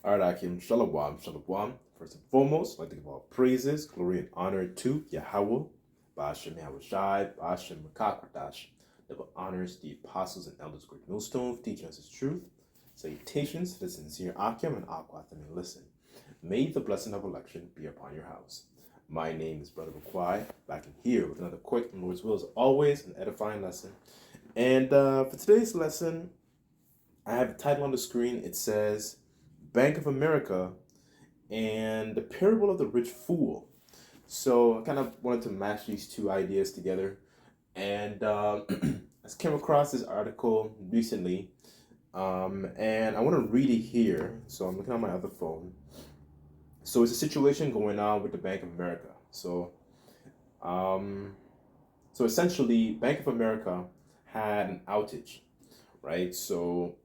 All right, Akim, Shalom, Shalom. First and foremost, I'd like to give all praises, glory, and honor to Yahweh, Ba'ashem Yahushai, Ba'ashem Makakwadash, that honors the apostles and elders of Great Millstone for teaching us his truth. Salutations to the sincere Akim and Aqua that may listen. May the blessing of election be upon your house. My name is Brother Bakwai, back in here with another quick and Lord's will, as always, an edifying lesson. And for today's lesson, I have a title on the screen. It says Bank of America and the parable of the rich fool. So I kind of wanted to match these two ideas together. And I came across this article recently. And I want to read it here. So I'm looking on my other phone. So it's a situation going on with the Bank of America. Um, so essentially, Bank of America had an outage, right? So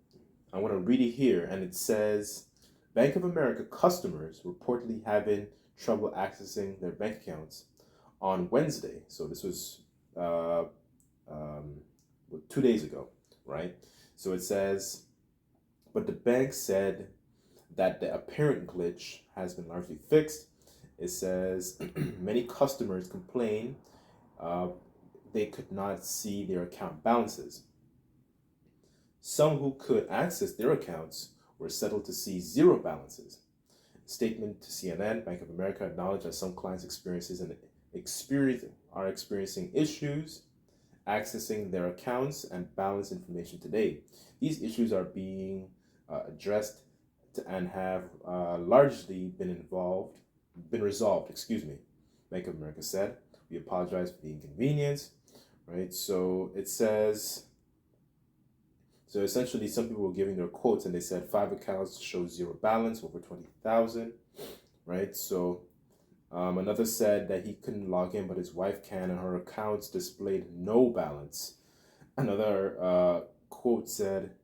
I want to read it here, and it says Bank of America customers reportedly having trouble accessing their bank accounts on Wednesday. So this was uh, um, 2 days ago, right? So it says, but the bank said that the apparent glitch has been largely fixed. It says many customers complain uh, they could not see their account balances. Some who could access their accounts were settled to see zero balances. Statement to CNN, Bank of America acknowledged that some clients are experiencing issues accessing their accounts and balance information today. These issues are being addressed and have largely been resolved. Excuse me, Bank of America said. We apologize for the inconvenience. Right. So it says. So essentially, some people were giving their quotes, and they said 5 accounts show zero balance, over 20,000, right? So another said that he couldn't log in, but his wife can, and her accounts displayed no balance. Another quote said,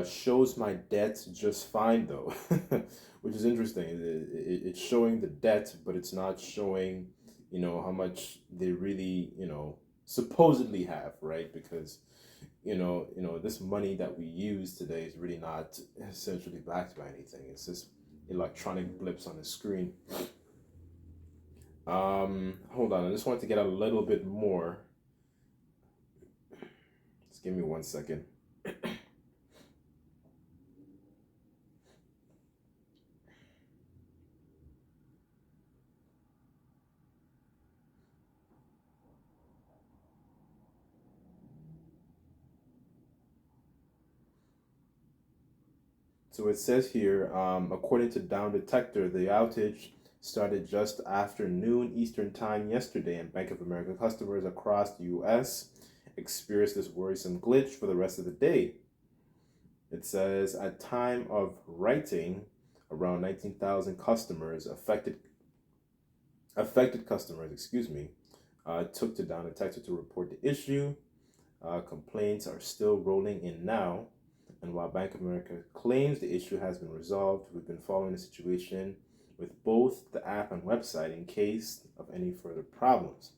"Shows my debt just fine though," which is interesting. It's showing the debt, but it's not showing, how much they really, supposedly have, right? Because this money that we use today is really not essentially backed by anything. It's just electronic blips on the screen. Hold on. I just wanted to get a little bit more. Just give me 1 second. So it says here, according to Down Detector, the outage started just after noon Eastern Time yesterday, and Bank of America customers across the U.S. experienced this worrisome glitch for the rest of the day. It says at time of writing, around 19,000 customers affected customers, took to Down Detector to report the issue. Complaints are still rolling in now. And while Bank of America claims the issue has been resolved, we've been following the situation with both the app and website in case of any further problems.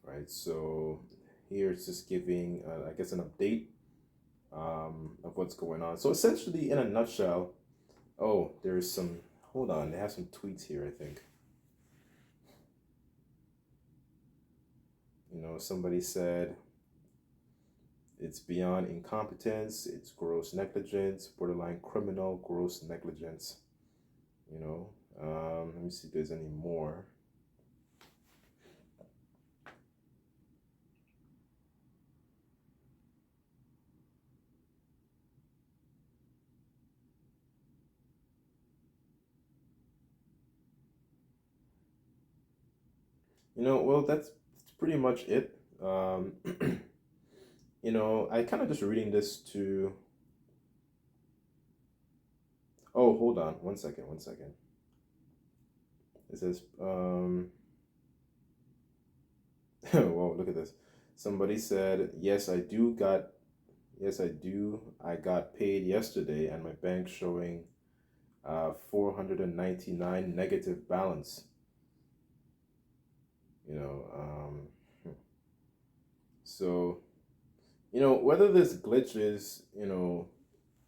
Right, so here it's just giving, I guess, an update of what's going on. So essentially, in a nutshell, there's some, hold on, they have some tweets here, I think. Somebody said, it's beyond incompetence, it's gross negligence, borderline criminal, gross negligence. Let me see if there's any more. Well, that's pretty much it. I kind of just reading this to. Oh, hold on, 1 second, 1 second. It says, whoa, look at this. Somebody said, yes, I do. I got paid yesterday, and my bank showing 499 negative balance. So, whether this glitch is,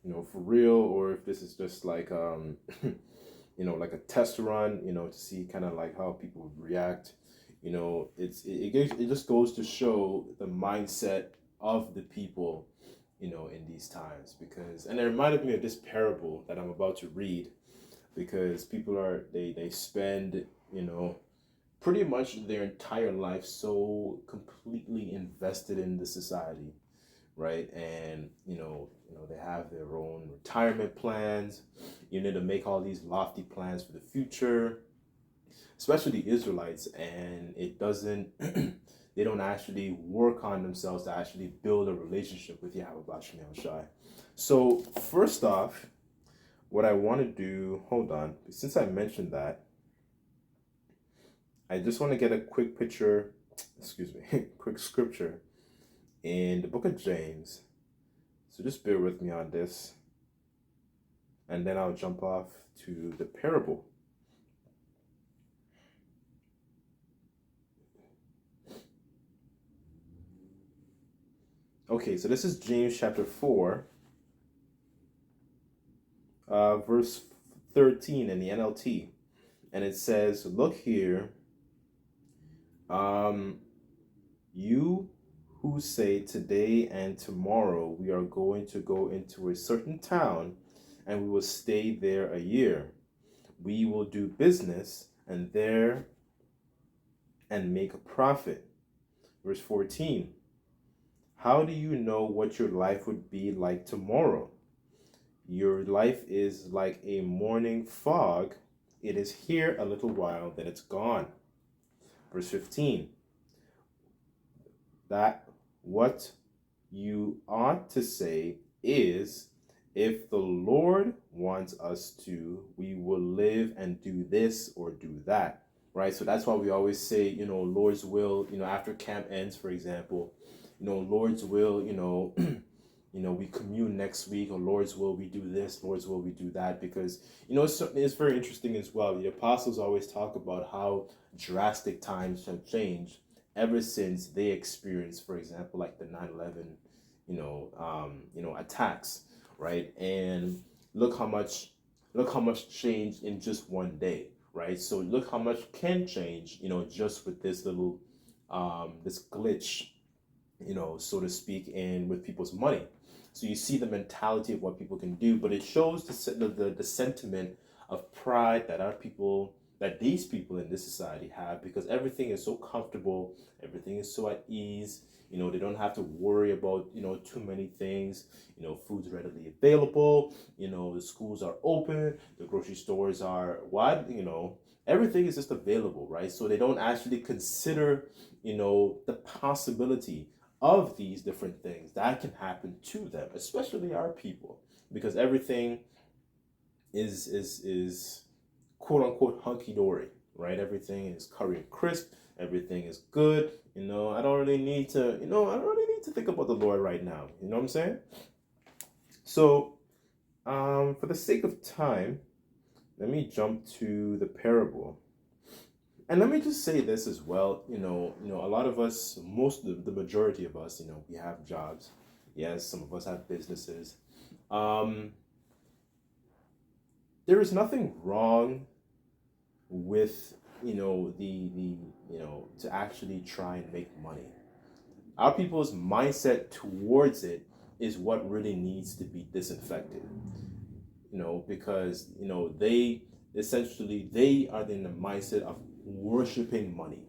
for real, or if this is just like like a test run, to see kind of like how people would react. It just goes to show the mindset of the people, in these times. Because, and it reminded me of this parable that I'm about to read, because people they spend, pretty much their entire life so completely invested in the society, right? And they have their own retirement plans. You need to make all these lofty plans for the future, especially the Israelites, and it doesn't. They don't actually work on themselves to actually build a relationship with Yahweh Shai. So first off, what I want to do, hold on, since I mentioned that, I just want to get a quick picture, excuse me, quick scripture in the book of James. So just bear with me on this, and then I'll jump off to the parable. Okay, so this is James chapter 4, verse 13 in the NLT. And it says, look here, you who say today and tomorrow we are going to go into a certain town and we will stay there a year. We will do business and make a profit. Verse 14. How do you know what your life would be like tomorrow? Your life is like a morning fog. It is here a little while, then it's gone. Verse 15. That what you ought to say is, if the Lord wants us to, we will live and do this or do that. Right? So that's why we always say, Lord's will, after camp ends, for example, Lord's will, we commune next week, or Lord's will, we do this, Lord's will, we do that. Because, it's very interesting as well. The apostles always talk about how drastic times have changed ever since they experienced, for example, like the 9/11, attacks, right? And look how much changed in just one day, right? So look how much can change, just with this little, this glitch, so to speak, in with people's money. So you see the mentality of what people can do, but it shows the sentiment of pride that these people in this society have, because everything is so comfortable, everything is so at ease. They don't have to worry about, too many things. Food's readily available. The schools are open. The grocery stores are wide. Everything is just available, right? So they don't actually consider, the possibility of these different things that can happen to them, especially our people, because everything is quote unquote hunky dory, right? Everything is curry and crisp. Everything is good. I don't really need to think about the Lord right now. You know what I'm saying? So, for the sake of time, let me jump to the parable. And let me just say this as well. A lot of us, the majority of us, we have jobs. Yes, some of us have businesses. There is nothing wrong with to actually try and make money. Our people's mindset towards it is what really needs to be disinfected. Because they are in the mindset of worshiping money,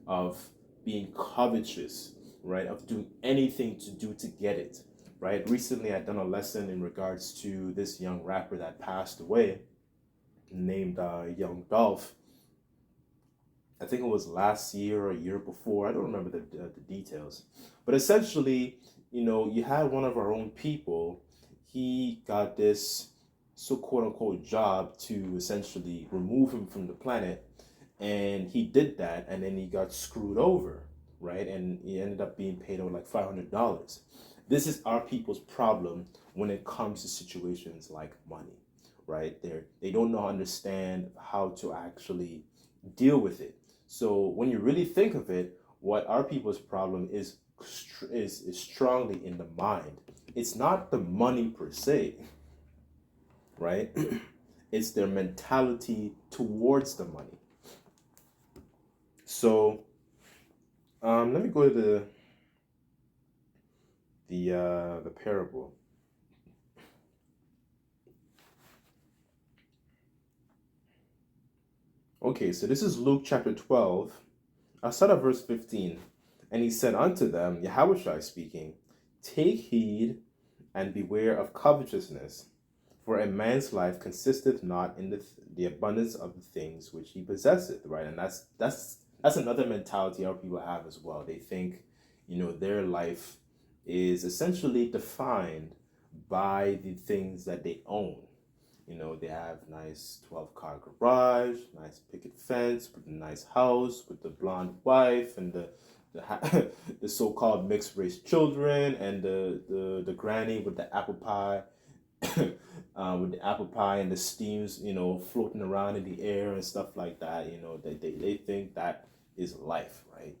of being covetous, right? Of doing anything to get it, right? Recently, I'd done a lesson in regards to this young rapper that passed away, named Young Dolph. I think it was last year or a year before. I don't remember the details. But essentially, you had one of our own people. He got this so quote unquote job to essentially remove him from the planet. And he did that, and then he got screwed over, right? And he ended up being paid over like $500. This is our people's problem when it comes to situations like money, right? They don't understand how to actually deal with it. So when you really think of it, what our people's problem is strongly in the mind, it's not the money per se, right? It's their mentality towards the money. So let me go to the parable. Okay, so this is Luke chapter 12. I'll start at verse 15. And he said unto them, Yahushua speaking, take heed and beware of covetousness, for a man's life consisteth not in the abundance of the things which he possesseth, right? And that's another mentality our people have as well. They think, their life is essentially defined by the things that they own. They have nice 12-car garage, nice picket fence, with a nice house, with the blonde wife, and the so-called mixed race children, and the granny with the apple pie, with the apple pie and the steams, floating around in the air and stuff like that. They think that is life, right?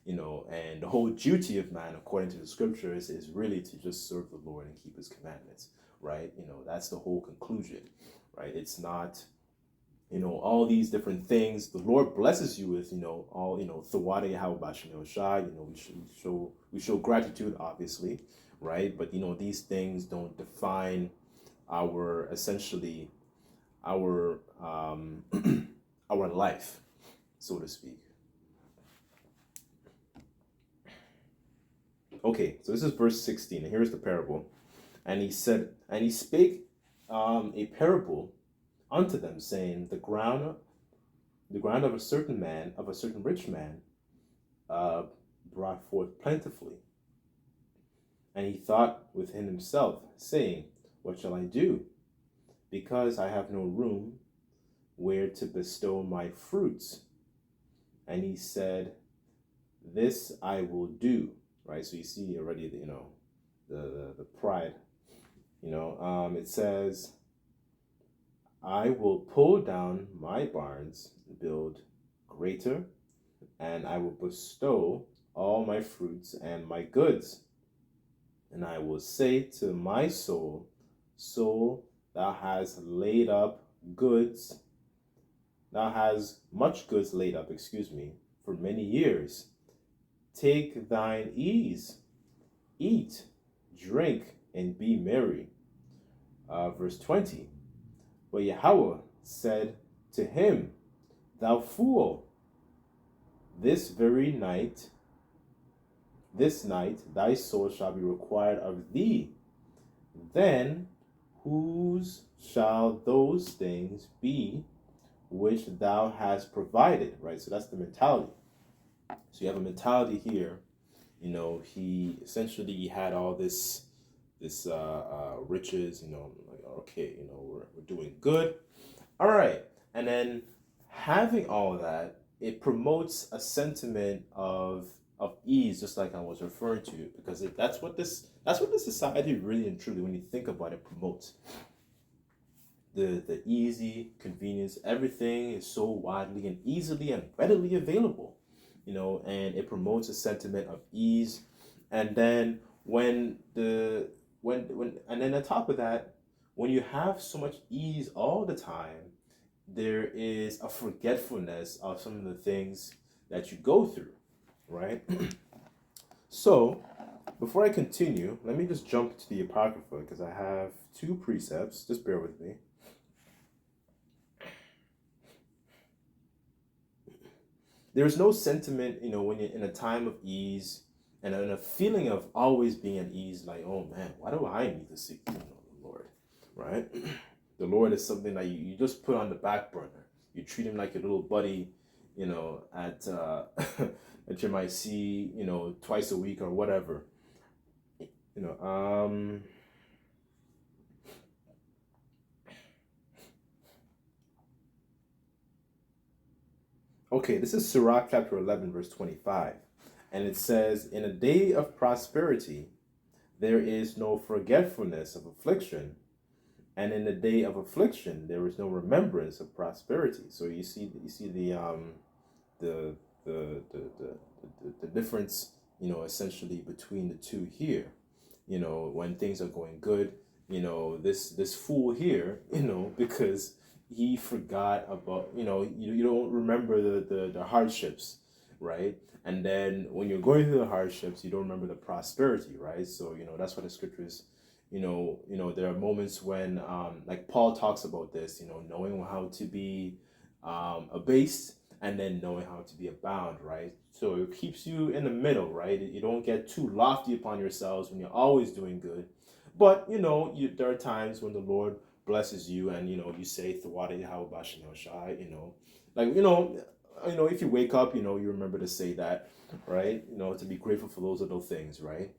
And the whole duty of man, according to the scriptures, is really to just serve the Lord and keep his commandments, right? That's the whole conclusion, right? It's not, all these different things. The Lord blesses you with, all, Thawada Yahweh Shai, we show gratitude, obviously, right? But, these things don't define our, essentially, our, our life, so to speak. Okay, so this is verse 16, and here's the parable. And he spake a parable unto them, saying, the ground of a certain man, of a certain rich man, brought forth plentifully. And he thought within himself, saying, what shall I do? Because I have no room where to bestow my fruits. And he said, this I will do. Right, so you see already, the pride. It says, I will pull down my barns, build greater, and I will bestow all my fruits and my goods. And I will say to my soul, soul, thou hast laid up goods, thou hast much goods laid up, for many years. Take thine ease, eat, drink, and be merry. Verse 20. But Yahweh said to him, thou fool, this night thy soul shall be required of thee. Then whose shall those things be which thou hast provided? Right, so that's the mentality. So you have a mentality here. He essentially had all this riches. Like, okay, we're doing good. All right, and then having all that, it promotes a sentiment of ease, just like I was referring to, because that's what this society really and truly, when you think about it, promotes. The easy convenience. Everything is so widely and easily and readily available. And it promotes a sentiment of ease. And then when and then on top of that, when you have so much ease all the time, there is a forgetfulness of some of the things that you go through, right? So before I continue, let me just jump to the Apocrypha, because I have two precepts. Just bear with me. There's no sentiment, when you're in a time of ease and in a feeling of always being at ease, like, oh man, why do I need to seek the Lord, right? The Lord is something that you just put on the back burner. You treat him like your little buddy, at that you might see, twice a week or whatever. Okay, this is Sirach chapter 11, verse 25. And it says, in a day of prosperity, there is no forgetfulness of affliction. And in the day of affliction, there is no remembrance of prosperity. So you see the difference, essentially between the two here. when things are going good, this fool here, because he forgot about, you don't remember the hardships, right? And then when you're going through the hardships, you don't remember the prosperity, right? So, that's what the scriptures, there are moments when, like Paul talks about this, knowing how to be abased and then knowing how to be abound, right? So it keeps you in the middle, right? You don't get too lofty upon yourselves when you're always doing good. But, there are times when the Lord blesses you and, you say, Thawada Yahweh Bashem Yahushai, like, if you wake up, you remember to say that, right? To be grateful for those little things, right?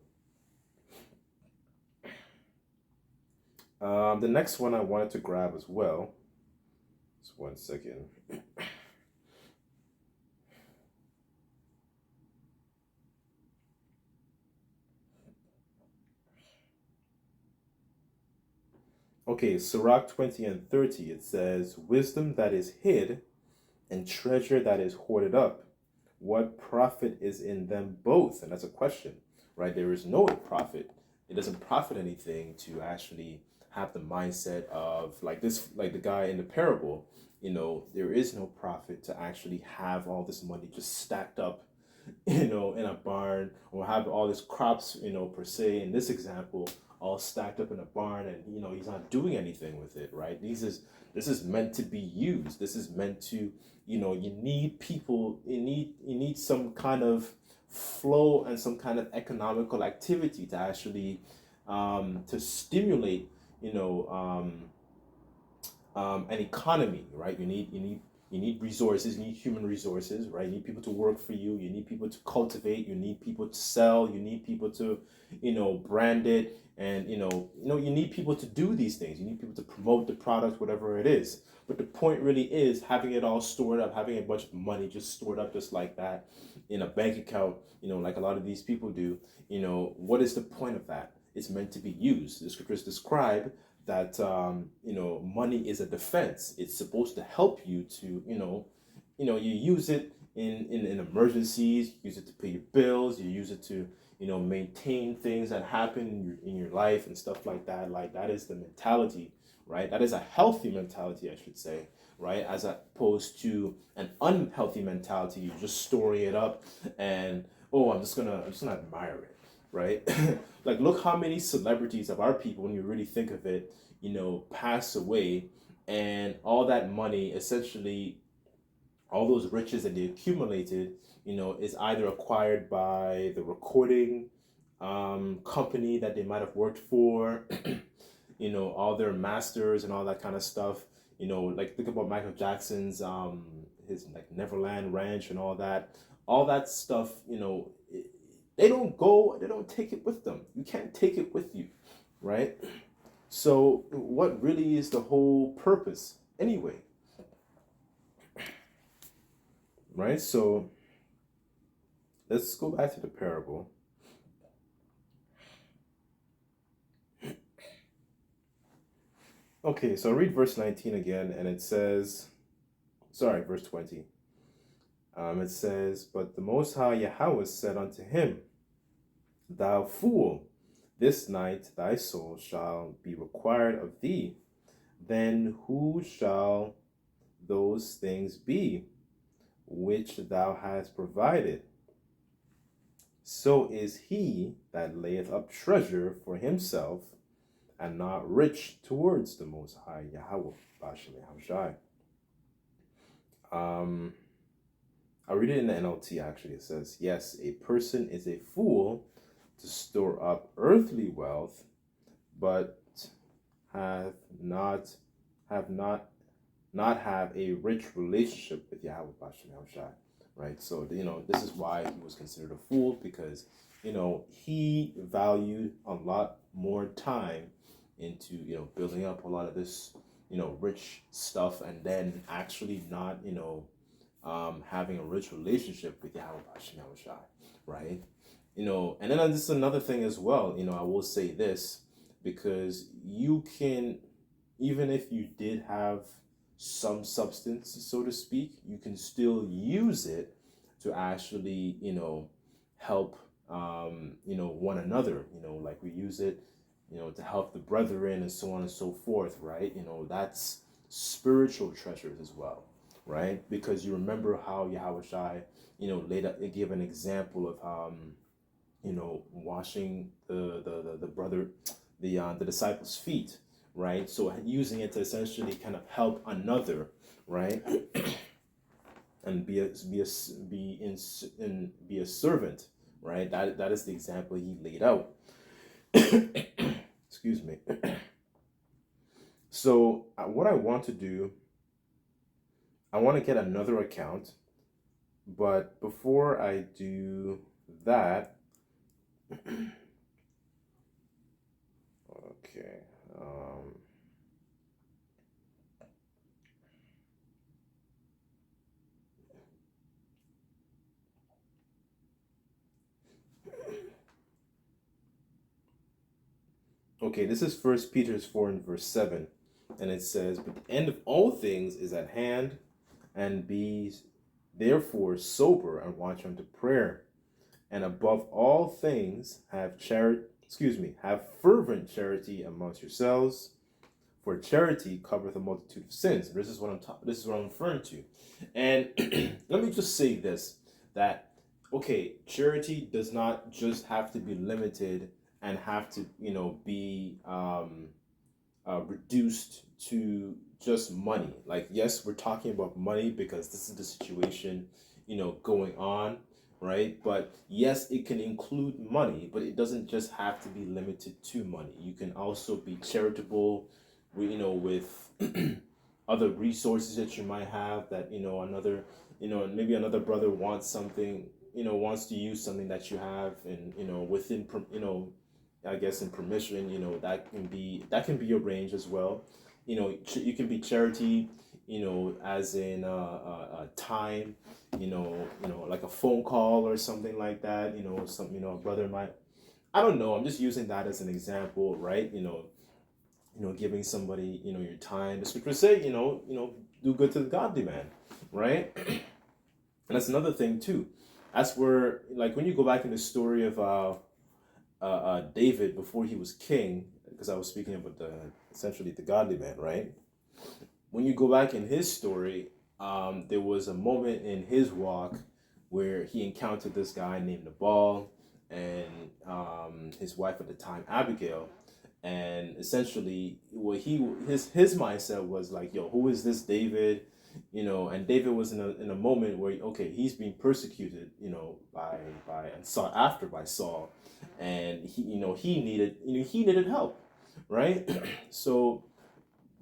The next one I wanted to grab as well. Just one second. Okay, Sirach 20 and 30, it says, wisdom that is hid and treasure that is hoarded up. What profit is in them both? And that's a question, right? There is no profit. It doesn't profit anything to actually have the mindset of like the guy in the parable, there is no profit to actually have all this money just stacked up, in a barn, or have all these crops, per se, in this example, all stacked up in a barn, and he's not doing anything with it, right? This is meant to be used. This is meant to, you need people, you need some kind of flow and some kind of economical activity to actually to stimulate, an economy, right? You need resources. You need human resources, right? You need people to work for you. You need people to cultivate. You need people to sell. You need people to, brand it, and you need people to do these things. You need people to promote the product, whatever it is. But the point really is having it all stored up, having a bunch of money just stored up just like that in a bank account, like a lot of these people do. What is the point of that? It's meant to be used. The scriptures describe that money is a defense. It's supposed to help you to you use it in emergencies. You use it to pay your bills. You use it to maintain things that happen in your life and stuff like that. Like, that is the mentality, right? That is a healthy mentality, I should say, right? As opposed to an unhealthy mentality. You're just storing it up and, oh, I'm just gonna admire it, right? Like, look how many celebrities of our people, when you really think of it, pass away, and all that money, essentially, all those riches that they accumulated, is either acquired by the recording company that they might have worked for, all their masters and all that kind of stuff. Like, think about Michael Jackson's his like Neverland Ranch and all that. All that stuff, they don't take it with them. You can't take it with you, right? So what really is the whole purpose anyway? Right? So let's go back to the parable. Okay, so I'll read verse 19 again, and it says, verse 20. It says, but the Most High Yahweh said unto him, thou fool, this night thy soul shall be required of thee. Then who shall those things be which thou hast provided? So is he that layeth up treasure for himself, and not rich towards the Most High Yahweh Bashem Yahushai. I'll read it in the NLT actually. It says, yes, a person is a fool to store up earthly wealth, but have not have a rich relationship with Yahweh Bashem Yahushai. Right? So this is why he was considered a fool, because he valued a lot more time into building up a lot of this rich stuff, and then actually not having a rich relationship with Yahweh Bashem Yahushai, right? And then this is another thing as well. I will say this, because you can, even if you did have some substance, so to speak, you can still use it to actually help one another, like we use it, to help the brethren and so on and so forth, right? That's spiritual treasures as well, right? Because you remember how Yahweh Shai, later gave an example of, washing the brother, the disciples' feet, right? So using it to essentially kind of help another, right? And be a servant, right? That is the example he laid out. Excuse me. So what I want to do, I want to get another account, but before I do that, okay. Okay, this is First Peter 4 and verse 7, and it says, "But the end of all things is at hand, and be therefore sober and watch unto prayer. And above all things, have fervent charity amongst yourselves, for charity covereth a multitude of sins." This is what I'm referring to. And let me just say this, that okay, charity does not just have to be limited and have to, be reduced to just money. Like, yes, we're talking about money because this is the situation, going on, right? But yes, it can include money, but it doesn't just have to be limited to money. You can also be charitable, with other resources that you might have, that another, maybe another brother wants something, wants to use something that you have, and within, I guess in permission, that can be arranged as well. You can be charity, as in time, like a phone call or something like that. A brother might. I don't know. I'm just using that as an example, right? Giving somebody, your time. The scriptures say, do good to the godly man, right? And that's another thing too. That's where, like, when you go back in the story of David before he was king, because I was speaking about essentially the godly man, right? When you go back in his story, there was a moment in his walk where he encountered this guy named Nabal and his wife at the time, Abigail. And essentially, what his mindset was like, yo, who is this David? And David was in a moment where, okay, he's being persecuted, by and sought after by Saul, and he needed help, right? So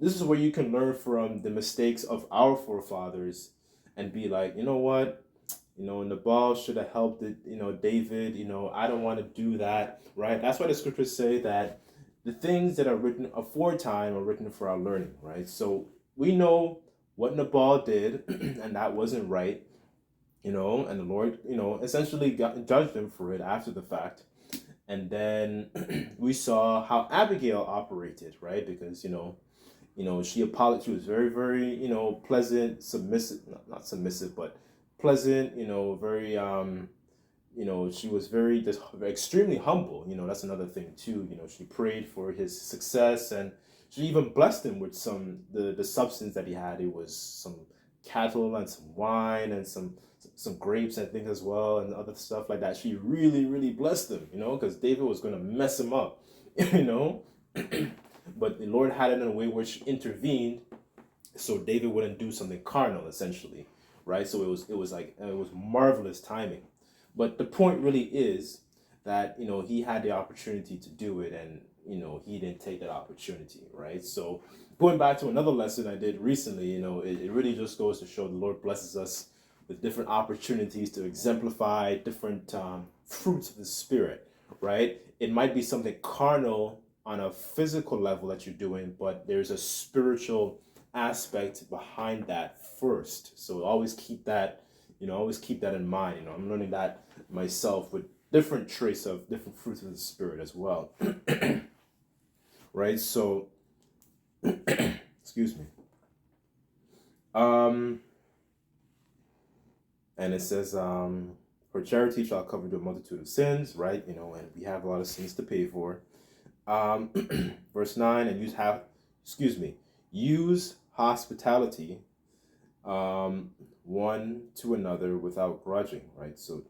this is where you can learn from the mistakes of our forefathers and be like, you know what? Nabal should have helped it, David, I don't want to do that, right? That's why the scriptures say that the things that are written aforetime are written for our learning, right? So we know what Nabal did, and that wasn't right, and the Lord, essentially judged him for it after the fact. And then we saw how Abigail operated, right? Because she apologized. She was very, very, pleasant, submissive, not submissive, but pleasant. Very, she was very just extremely humble. That's another thing too. She prayed for his success, and she even blessed him with the substance that he had. It was some cattle and some wine and some grapes, I think, as well, and other stuff like that. She really, really blessed him. Because David was going to mess him up. you know but the Lord had it in a way where she intervened, so David wouldn't do something carnal, essentially, right? So it was marvelous timing. But the point really is that he had the opportunity to do it, and he didn't take that opportunity, right? So going back to another lesson I did recently, it really just goes to show the Lord blesses us with different opportunities to exemplify different fruits of the Spirit, right? It might be something carnal on a physical level that you're doing, but there's a spiritual aspect behind that first. So always keep that in mind. I'm learning that myself with different traits of different fruits of the Spirit as well. Right? So, excuse me. And it says, For charity shall cover the multitude of sins, right? And we have a lot of sins to pay for. Um, verse 9, and use hospitality one to another without grudging, right? So,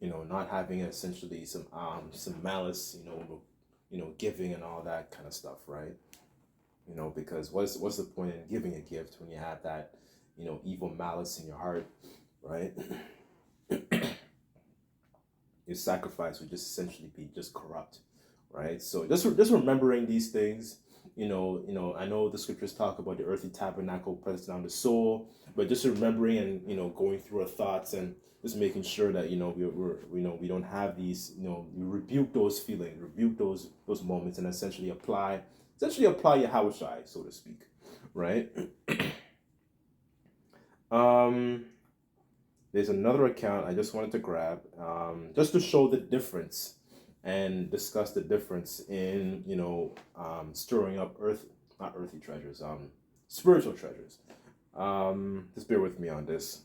not having essentially some malice, giving and all that kind of stuff, right? Because what's the point in giving a gift when you have that, evil malice in your heart, right? Your sacrifice would just essentially be just corrupt, right? So just remembering these things, I know the scriptures talk about the earthly tabernacle pressed down the soul, but just remembering and going through our thoughts and just making sure that we don't have these, we rebuke those feelings, rebuke those moments, and essentially apply Yahushai, so to speak, right? There's another account I just wanted to grab, just to show the difference and discuss the difference in, stirring up not earthly treasures, spiritual treasures. Just bear with me on this.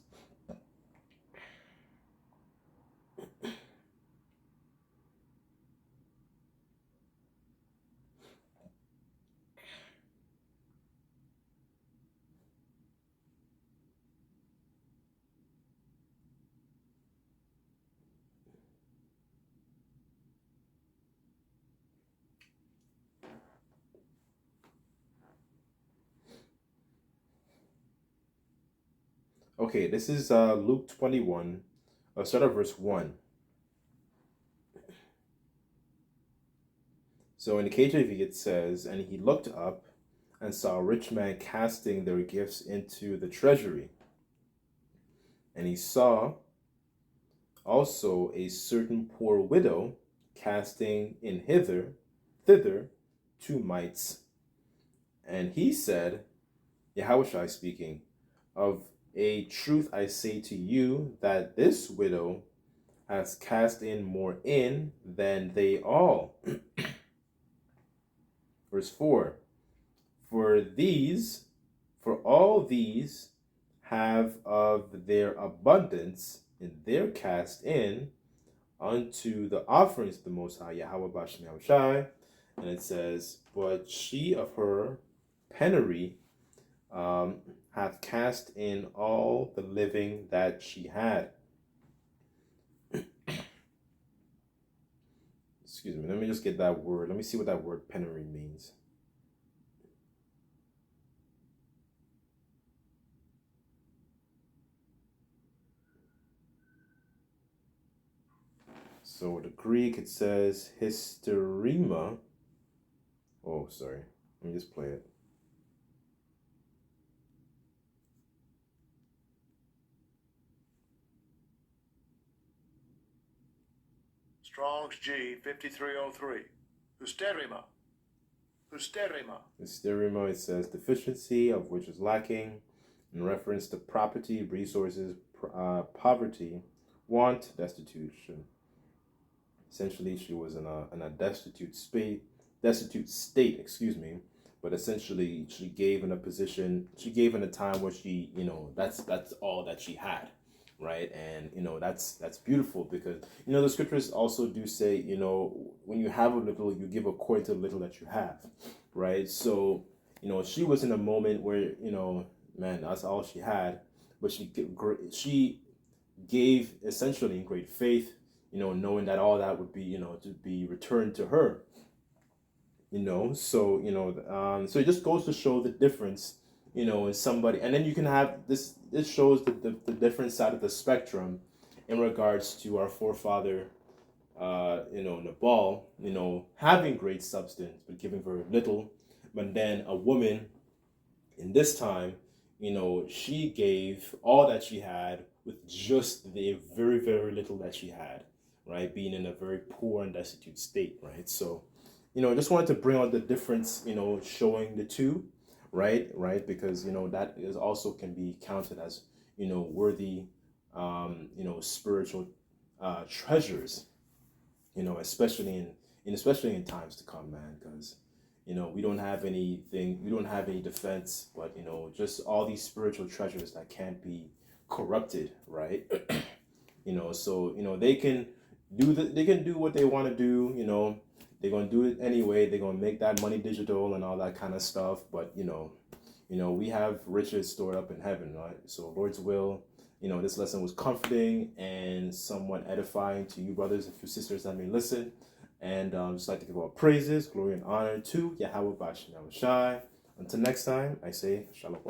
Okay, this is Luke 21, start at verse 1. So in the KJV it says, and he looked up and saw a rich man casting their gifts into the treasury. And he saw also a certain poor widow casting in thither 2 mites. And he said, Yahushua speaking, of a truth I say to you, that this widow has cast in more in than they all. Verse 4, for all these have of their abundance in their cast in unto the offerings of the Most High Yahweh Bashem Yahushai. And it says, but she of her penury hath cast in all the living that she had. Excuse me, let me just get that word. Let me see what that word penury means. So the Greek, it says hysterema. Oh, sorry. Let me just play it. Strong's G 5303. Hysterema. Hysterema, it says deficiency of which is lacking in reference to property, resources, poverty, want, destitution. Essentially, she was in a destitute state, excuse me. But essentially, she gave in a time where she, that's all that she had, right? And that's beautiful, because the scriptures also do say, when you have a little, you give according to the little that you have, right? So she was in a moment where man, that's all she had, but she gave essentially in great faith, knowing that all that would be, to be returned to her, so so it just goes to show the difference, in somebody. And then you can have this shows the different side of the spectrum in regards to our forefather, Nabal, having great substance but giving very little. But then a woman in this time, she gave all that she had with just the very, very little that she had, right? Being in a very poor and destitute state, right? So, I just wanted to bring out the difference, showing the two, right? Because, that is also can be counted as, worthy, spiritual treasures, especially in times to come, man, because we don't have any defense, but just all these spiritual treasures that can't be corrupted, right? So they can do what they want to do. They're gonna do it anyway. They're gonna make that money digital and all that kind of stuff. But we have riches stored up in heaven, right? So Lord's will. This lesson was comforting and somewhat edifying to you brothers and sisters that may listen. And just like to give all praises, glory, and honor to Yahweh Bashim Shai. Until next time, I say Shalom.